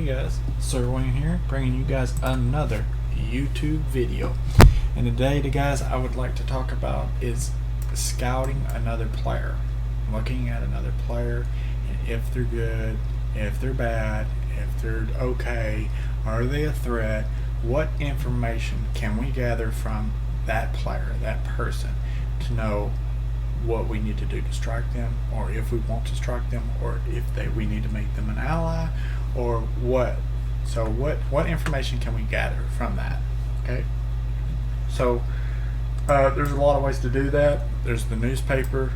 Hey guys, Sir Wayne here, bringing you guys another YouTube video. And today, the guys I would like to talk about is scouting another player. Looking at another player, and if they're good, if they're bad, if they're okay, are they a threat, what information can we gather from that player, that person, to know what we need to do to strike them, or if we want to strike them, or if we need to make them an ally, or what. So what information can we gather from that? Okay, so there's a lot of ways to do that. There's the newspaper.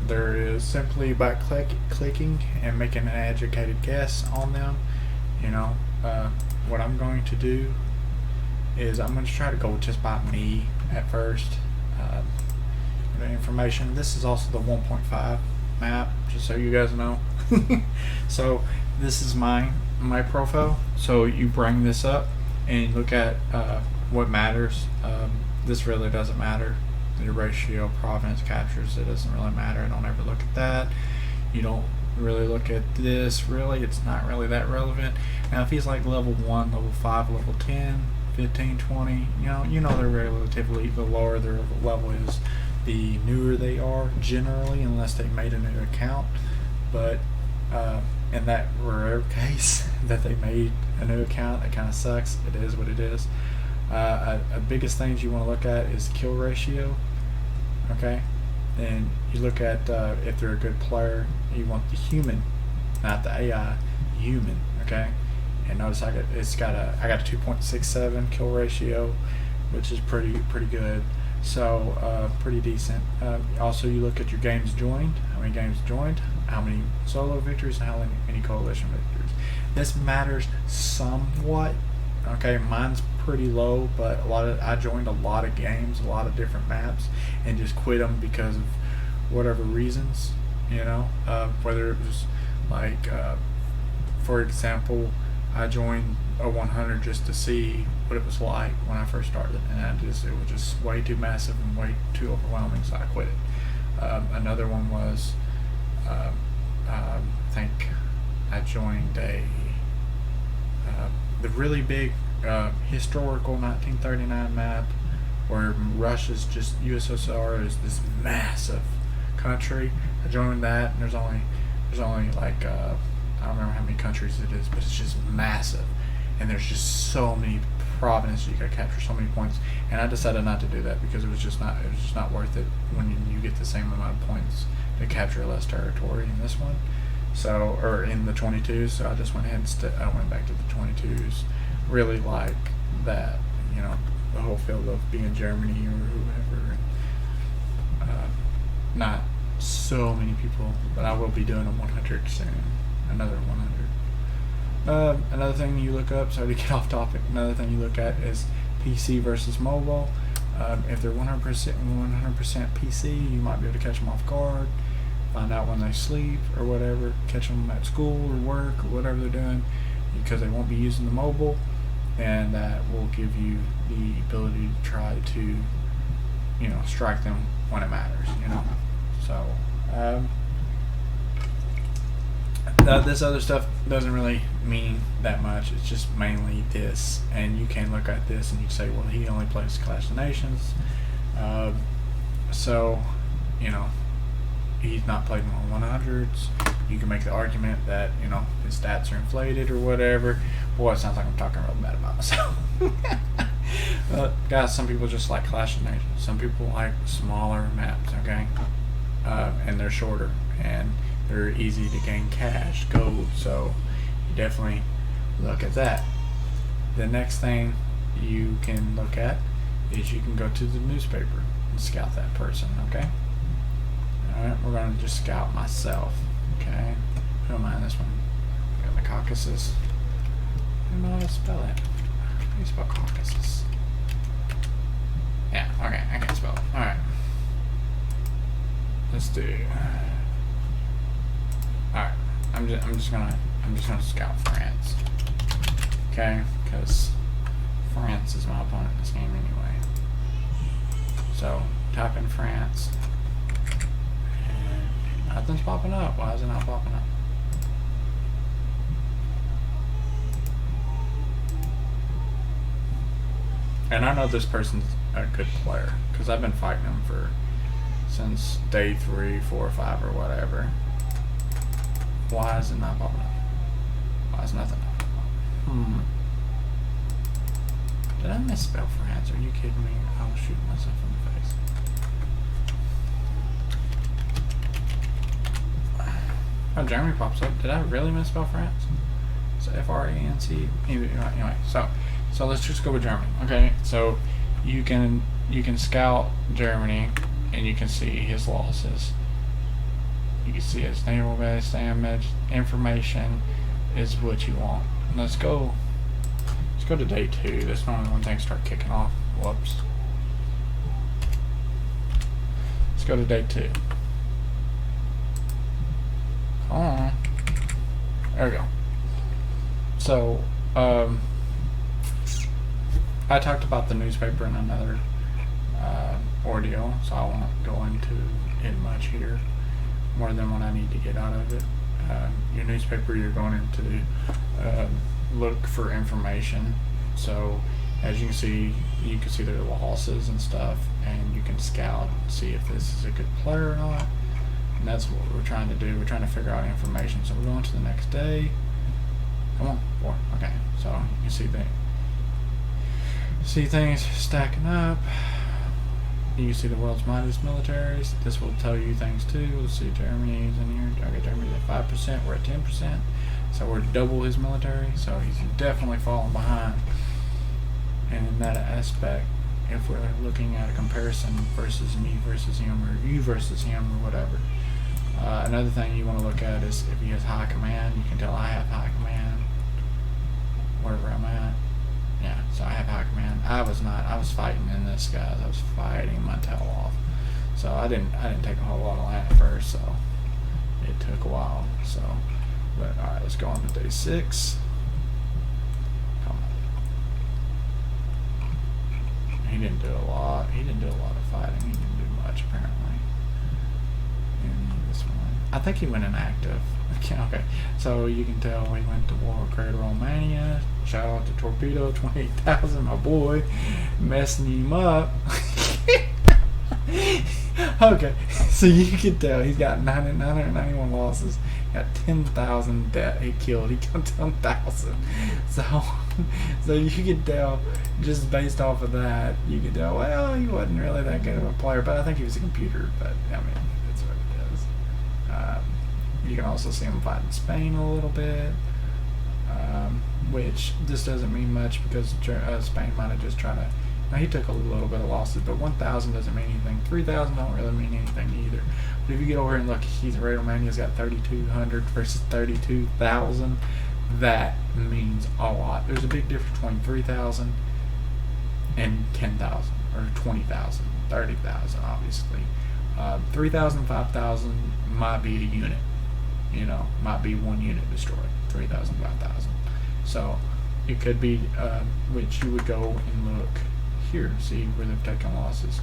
There is simply by clicking and making an educated guess on them. What I'm going to do is I'm going to try to go just by me at first. The information. This is also the 1.5 map, just so you guys know. So this is my profile. So you bring this up and look at what matters. This really doesn't matter. The ratio, provenance, captures, it doesn't really matter. I don't ever look at that. You don't really look at this. Really, it's not really that relevant. Now if he's like level 1, level 5, level 10, 15, 20, you know they're relatively, the lower their level is, the newer they are generally, unless they made a new account. But in that rare case that they made a new account, it kind of sucks. It is what it is. Biggest things you want to look at is kill ratio. Okay, and you look at if they're a good player. You want the human, not the AI, human. Okay, and notice I got a 2.67 kill ratio, which is pretty good. So pretty decent. Also, you look at your games joined, how many games joined, how many solo victories, and how many coalition victories. This matters somewhat. Okay, mine's pretty low, but I joined a lot of games, a lot of different maps, and just quit them because of whatever reasons. Whether it was like, for example, I joined a 100 just to see what it was like when I first started, and it was just way too massive and way too overwhelming, so I quit it. Another one was, I think I joined the really big historical 1939 map where Russia's just USSR is this massive country. I joined that, and there's only like I don't remember how many countries it is, but it's just massive, and there's just so many provinces you gotta capture, so many points, and I decided not to do that because it was just not worth it when you get the same amount of points to capture less territory in this one. So, or in the 22s, so I just went ahead and I went back to the 22s. Really like that, the whole field of being Germany or whoever. Not so many people, but I will be doing a 100 soon. Another 100. Another thing you look up, sorry to get off topic, another thing you look at is PC versus mobile. If they're 100% PC, you might be able to catch them off guard, find out when they sleep or whatever, catch them at school or work or whatever they're doing, because they won't be using the mobile, and that will give you the ability to try to, strike them when it matters, So, this other stuff doesn't really mean that much. It's just mainly this, and you can look at this and you say, well, he only plays Clash of Nations, so he's not played on 100s. You can make the argument that his stats are inflated or whatever. Boy, it sounds like I'm talking real bad about myself. Guys, some people just like Clash of Nations. Some people like smaller maps, okay, and they're shorter, and they're easy to gain cash, gold, so you definitely look at that. The next thing you can look at is you can go to the newspaper and scout that person, okay? Alright, we're going to just scout myself, okay? Who am I in this one? Got the Caucasus. I don't know how to spell it. How do you spell Caucasus? Yeah, okay, I can't spell it. Alright. Let's do... Alright, I'm just gonna scout France, okay? Because France is my opponent in this game anyway. So type in France, and nothing's popping up. Why is it not popping up? And I know this person's a good player because I've been fighting him since day 3, 4, 5, or whatever. Why is it not popping up? Why is nothing up? Did I misspell France? Are you kidding me? I will shoot myself in the face. Oh, Germany pops up. Did I really misspell France? So France. Anyway, so let's just go with Germany. Okay, so you can scout Germany, and you can see his losses. You can see his naval base damage. Information is what you want. Let's go to day 2. This is normally when things start kicking off. Whoops. Let's go to day 2. Come on. There we go. So, I talked about the newspaper in another ordeal, so I won't go into it much here, more than what I need to get out of it. Your newspaper, you're going into look for information. So as you can see their losses and stuff, and you can scout and see if this is a good player or not. And that's what we're trying to do. We're trying to figure out information. So we're going to the next day. Come on, 4. Okay, so you see things stacking up. You see the world's mightiest militaries. This will tell you things too. Let's see, Germany's in here. Okay, Germany's at 5%. We're at 10%. So we're double his military. So he's definitely falling behind. And in that aspect, if we're looking at a comparison versus me versus him, or you versus him, or whatever, another thing you want to look at is if he has high command. You can tell I have high command wherever I'm at. Yeah, so I have high command. I was fighting in this, guys. I was fighting my tail off. So I didn't take a whole lot of land at first, so it took a while. So, but all right, let's go on to day 6. Come on. He didn't do a lot. He didn't do a lot of fighting. He didn't do much apparently. In this one, I think he went inactive. Okay, so you can tell he went to war with Greater Romania. Shout out to Torpedo 28,000, my boy, messing him up. Okay, so you can tell he's got 991 losses. Got 10,000 debt he killed. He killed 10,000. So you can tell just based off of that, you can tell, well, he wasn't really that good of a player, but I think he was a computer. But I mean, that's what it is. You can also see him fighting Spain a little bit, which this doesn't mean much because Spain might have just tried to. Now he took a little bit of losses, but 1,000 doesn't mean anything. 3,000 don't really mean anything either. But if you get over here and look, Romania's got 3,200 versus 32,000. That means a lot. There's a big difference between 3,000 and 10,000, or 20,000, 30,000, obviously. 3,000, 5,000 might be a unit. You know, might be one unit destroyed. 3,000, 5,000. So it could be, which you would go and look here, see where they've taken losses.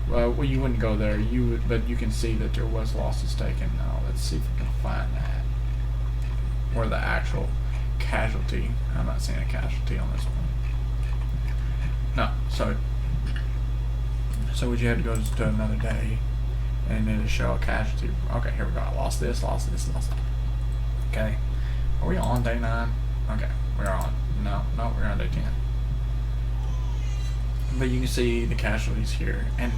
Well, you wouldn't go there. You would, but you can see that there was losses taken. Now let's see if we can find that, or the actual casualty. I'm not seeing a casualty on this one. No, so would you have to go to another day and then show a casualty? Okay, here we go. I lost this, lost this, lost that. Okay, are we on day 9? Okay, we're on. No, we're on day 10. But you can see the casualties here, and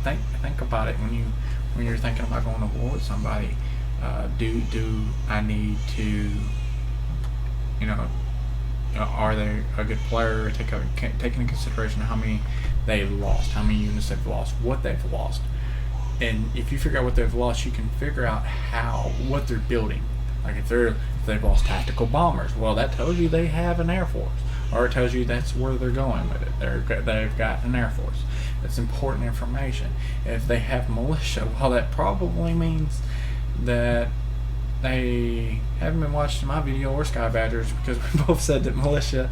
think about it when you're thinking about going to war with somebody. Do I need to, are they a good player? Take into consideration how many they've lost, how many units they've lost, what they've lost, and if you figure out what they've lost, you can figure out what they're building. Like if they've lost tactical bombers, well, that tells you they have an air force, or it tells you that's where they're going with it. They've got an air force. That's important information. If they have militia, well, that probably means that they haven't been watching my video or Sky Badgers, because we both said that militia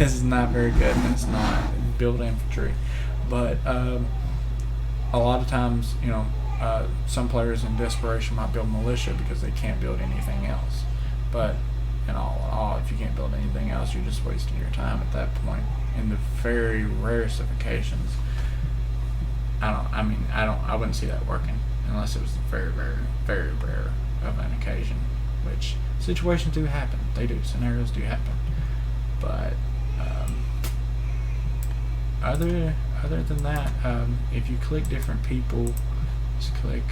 is not very good and it's not build infantry. But a lot of times, some players in desperation might build militia because they can't build anything else. But in all, if you can't build anything else, you're just wasting your time at that point. in the very rarest of occasions. I wouldn't see that working unless it was very, very, very rare of an occasion. Which situations do happen. They do. Scenarios do happen. But other than that, if you click different people, just click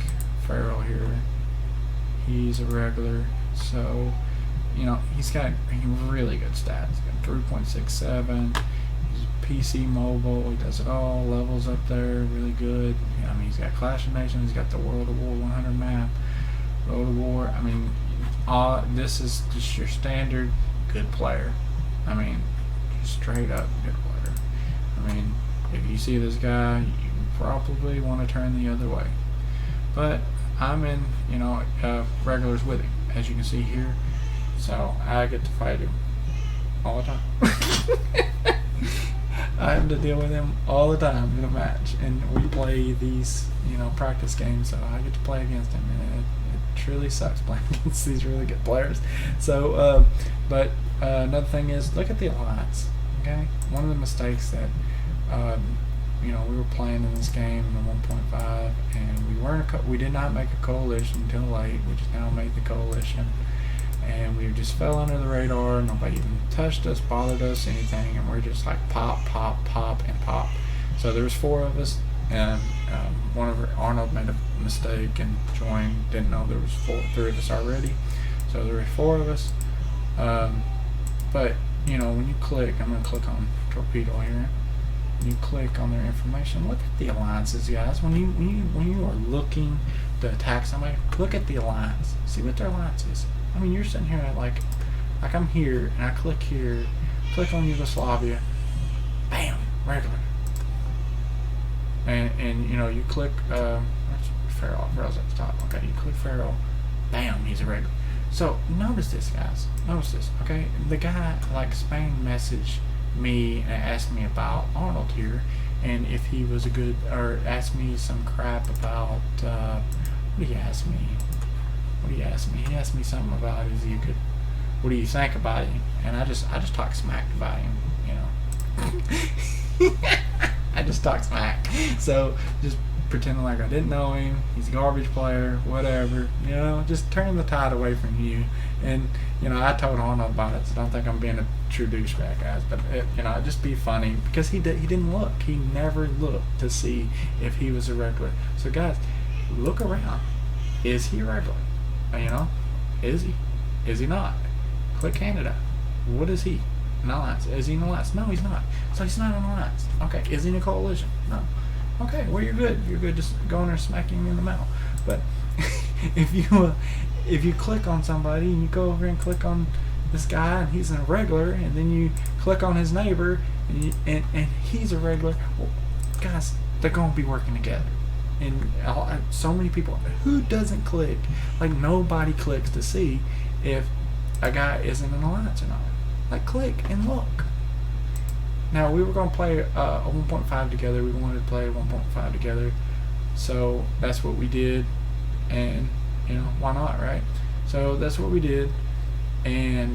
Farrell here. He's a regular, so he's got really good stats. He's got 3.67. He's PC mobile. He does it all. Levels up there, really good. He's got Clash of Nations. He's got the World of War 100 map. World of War. This is just your standard good player. Straight up good player. If you see this guy, you probably want to turn the other way. But I'm in, regulars with him, as you can see here. So I get to fight him all the time. I have to deal with him all the time in a match, and we play these, practice games. So I get to play against him, and it truly sucks playing against these really good players. So, but another thing is, look at the alliance. Okay, one of the mistakes that we were playing in this game in the 1.5, and we did not make a coalition until late. We just now made the coalition, and we just fell under the radar. Nobody even touched us, bothered us, anything, and we're just like pop, pop, pop, and pop. So there was 4 of us, and Arnold made a mistake and joined. Didn't know there was 3 of us already. So there were 4 of us. But when you click, I'm going to click on Torpedo here. When you click on their information, look at the alliances, guys. When you are looking to attack somebody, look at the alliance. See what their alliance is. You're sitting here like I'm here, and I click here, click on Yugoslavia, bam, regular. And you click Farrell. Farrell's at the top. Okay, you click Farrell, bam, he's a regular. So notice this, guys. Notice this. Okay, the guy Spain messaged me and asked me about Arnold here, and if he was a good, or asked me some crap about what did he ask me? He asked me something about, is he a good, what do you think about him? And I just talk smack about him, I just talk smack. So just pretending like I didn't know him. He's a garbage player, whatever. Just turn the tide away from you. And I told Arnold about it, so don't think I'm being a true douchebag, guys. But just be funny, because he didn't look. He never looked to see if he was a regular. So guys, look around. Is he a regular? Is he? Is he not? Click Canada. What is he? An alliance. Is he an alliance? No, he's not. So he's not an alliance. Okay. Is he in a coalition? No. Okay. Well, you're good. You're good. Just go in there and smack him in the mouth. But if you click on somebody and you go over and click on this guy and he's a regular, and then you click on his neighbor and he's a regular, well, guys, they're gonna be working together. And so many people, who doesn't click? Nobody clicks to see if a guy is in an alliance or not. Click and look. Now, we were going to play a 1.5 together. We wanted to play a 1.5 together. So that's what we did. And, why not, right? So that's what we did. And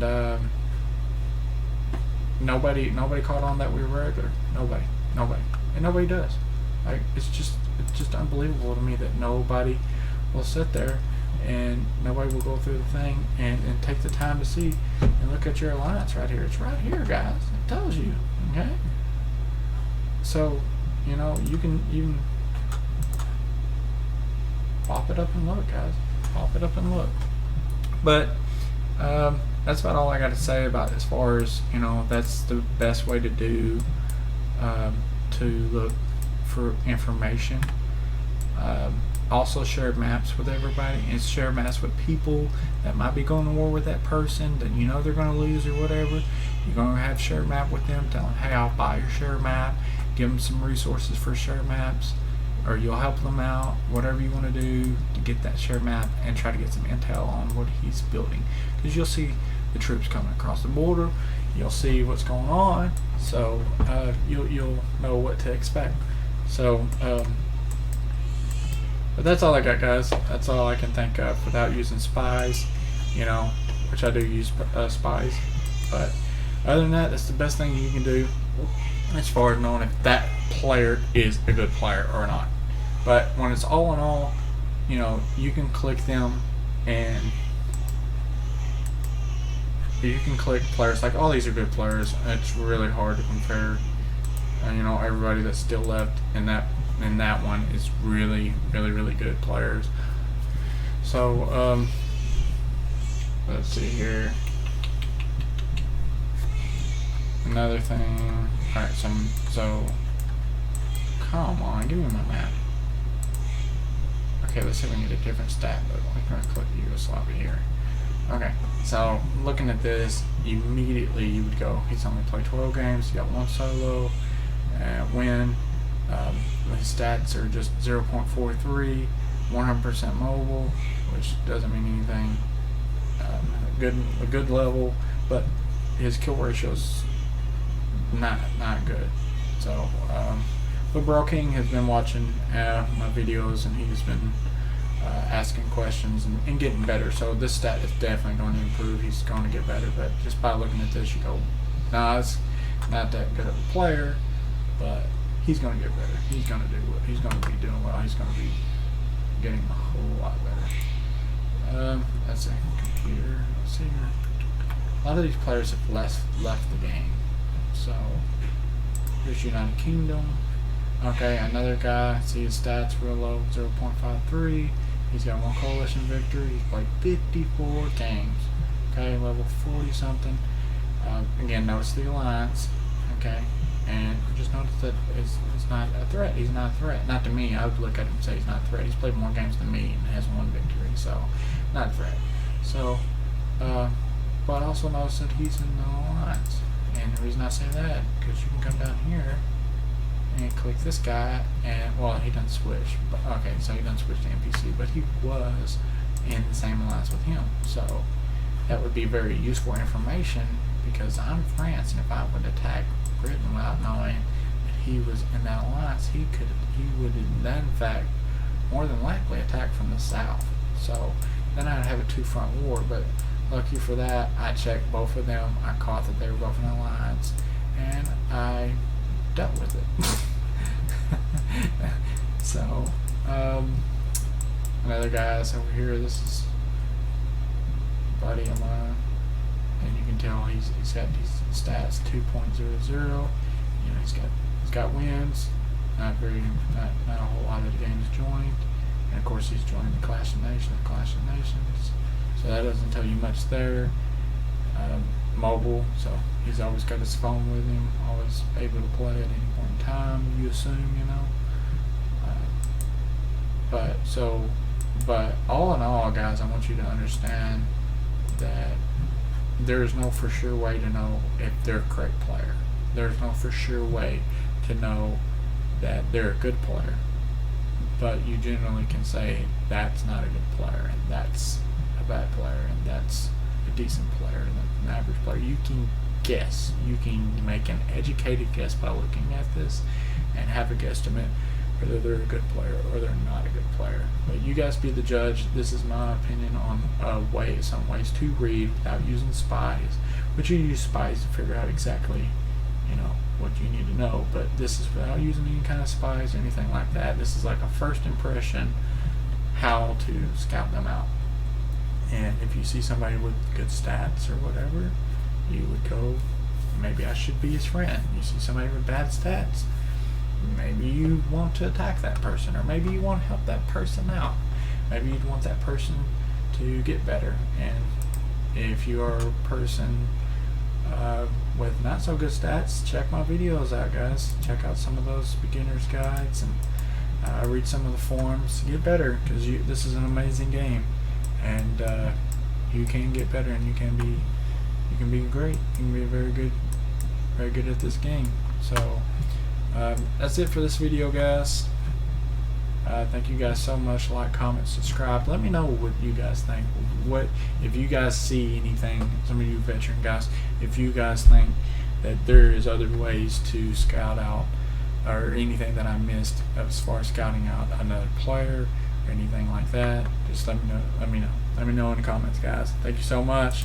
nobody caught on that we were regular. Nobody. And nobody does. It's just unbelievable to me that nobody will sit there and nobody will go through the thing and take the time to see and look at your alliance right here. It's right here, guys. It tells you. Okay? So, you can pop it up and look, guys. Pop it up and look. But that's about all I got to say about, as far as, that's the best way to do, to look for information. Also share maps with everybody, and share maps with people that might be going to war with that person that they're going to lose or whatever. You're going to have share map with them, tell them, hey, I'll buy your share map, give them some resources for share maps, or you'll help them out, whatever you want to do to get that share map, and try to get some intel on what he's building, because you'll see the troops coming across the border, you'll see what's going on, so you'll know what to expect. So but that's all I got, guys. That's all I can think of without using spies, which I do use spies. But other than that, that's the best thing you can do. as far as knowing if that player is a good player or not. But when it's all in all, you can click them and you can click players like, oh, these are good players. It's really hard to compare. Everybody that's still left in that one is really, really, really good players. So let's see here. Another thing. All right, so come on, give me my map. Okay, let's see if we can get a different stat. But we're gonna click Yugoslavia here. Okay, so looking at this, immediately you would go, he's only played 12 games, he got 1 solo, win. His stats are just 0.43, 100% mobile, which doesn't mean anything. A good level, but his kill ratio's not good. So, but Bro King has been watching my videos, and he's been asking questions and getting better. So this stat is definitely going to improve. He's going to get better. But just by looking at this, you go, nah, it's not that good of a player, but he's going to get better. He's going to do what he's going to be doing well. He's going to be getting a whole lot better. That's a computer. Let's see here. A lot of these players have left the game. So here's United Kingdom. Okay, another guy. See his stats real low, 0.53. He's got 1 coalition victory. He's played 54 games. Okay, level 40 something. Again, notice the alliance. Okay, and just notice that it's not a threat. He's not a threat. Not to me. I would look at him and say he's not a threat. He's played more games than me and has 1 victory. So, not a threat. So, but also notice that he's in the alliance. And the reason I say that, because you can come down here and click this guy, and well, he doesn't switch. But, okay, so he doesn't switch to NPC, but he was in the same alliance with him. So that would be very useful information, because I'm France, and if I would attack Britain without knowing that he was in that alliance, he would then, in fact, more than likely attack from the south. So then I'd have a 2-front war. But lucky for that, I checked both of them. I caught that they were both in alliance, and I dealt with it. So another guy's over here. This is buddy of mine, and you can tell he's got these stats 2.00. He's got wins. Not a whole lot of the games joined, and of course he's joined the Clash of Nations. So that doesn't tell you much there. Mobile, so he's always got his phone with him, always able to play at any point in time, you assume, but all in all, guys, I want you to understand that there's no for sure way to know if they're a correct player. There's no for sure way to know that they're a good player, but you generally can say that's not a good player, and that's a bad player, and that's a decent player, and an average player. You can guess. You can make an educated guess by looking at this and have a guesstimate whether they're a good player or they're not a good player. But you guys be the judge. This is my opinion on some ways to read without using spies. But you use spies to figure out exactly, what you need to know. But this is without using any kind of spies or anything like that. This is like a first impression, how to scout them out. And if you see somebody with good stats or whatever, you would go, maybe I should be his friend. You see somebody with bad stats, maybe you want to attack that person, or maybe you want to help that person out. Maybe you'd want that person to get better. And if you are a person with not so good stats, check my videos out, guys. Check out some of those beginner's guides, and read some of the forums. Get better, because this is an amazing game, and you can get better, and you can be great. You can be very good at this game. So that's it for this video, guys. Thank you guys so much. Like, comment, subscribe. Let me know what you guys think. What if you guys see anything, some of you veteran guys, if you guys think that there is other ways to scout out, or anything that I missed as far as scouting out another player or anything like that, just let me know in the comments, guys. Thank you so much.